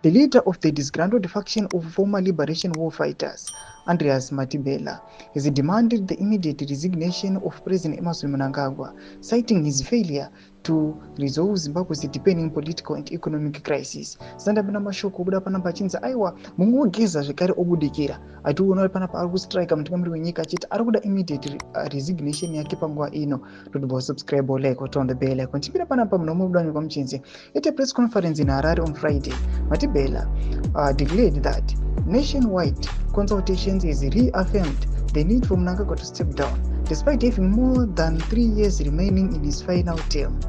The leader of the disgruntled faction of former liberation war fighters, Andreas Matibela, has demanded the immediate resignation of President Emmerson Mnangagwa, citing his failure to resolve Zimbabwe's deepening political and economic crisis. Sandabina mashoko obuda panapa achinzi aiwa mungu Geza zvekare obudikira ationa panapa ari kustrike mutungamiri wenyika achiti ari kuda immediate resignation yake panguva ino. Don't subscribe or like or turn the bell icon. Chipira panapa munomudani kwa mchinzi. At a press conference in Harare on Friday, Matibela declared that nationwide consultations has reaffirmed the need for Mnangagwa to step down, despite having more than 3 years remaining in his final term.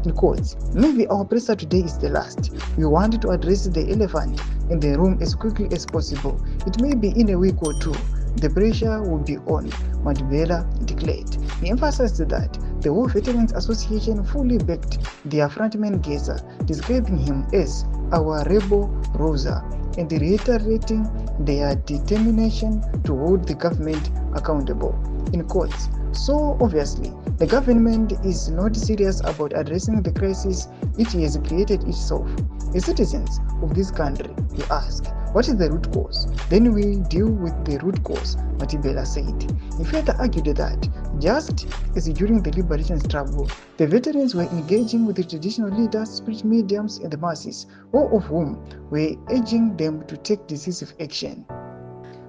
In quotes, maybe our pressure today is the last. We wanted to address the elephant in the room as quickly as possible. It may be in a week or two. The pressure will be on, Matibela declared. He emphasized that the War Veterans Association fully backed their frontman Geza, describing him as our rebel Rosa, and reiterating their determination to hold the government accountable. In quotes, so obviously, the government is not serious about addressing the crisis it has created itself. As citizens of this country, he asked, what is the root cause? Then we deal with the root cause, Matibela said. He further argued that, just as during the liberation struggle, the veterans were engaging with the traditional leaders, spirit mediums, and the masses, all of whom were urging them to take decisive action.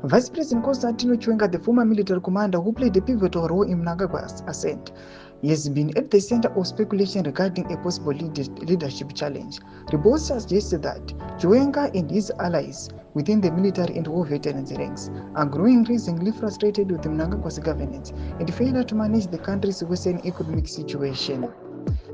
Vice President Constantino Chiwenga, the former military commander who played a pivotal role in Mnangagwa's ascent, he has been at the center of speculation regarding a possible leadership challenge. Reports suggested that Chiwenga and his allies within the military and war veterans ranks are growing increasingly frustrated with Mnangagwa's governance and failure to manage the country's worsening economic situation.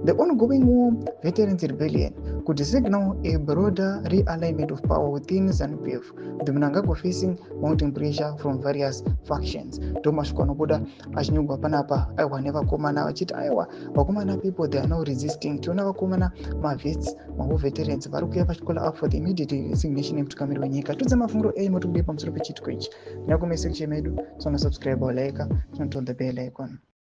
The ongoing war veterans rebellion could signal a broader realignment of power within ZANU-PF, with Mnangagwa facing mounting pressure from various factions. Thomas Kwanoboda achinyugwa panapa aiwa nevakomana vachiti aiwa vakomana people they are now resisting. Tiona vakomana mavets war veterans vari kuuya vachikola up for the immediate resignation yemutungamiri wenyika. Tudze mafunguro enyu mutikude pamusoro pechitiko ichi. Nyagome section medu, subscribe or like, turn on the bell icon.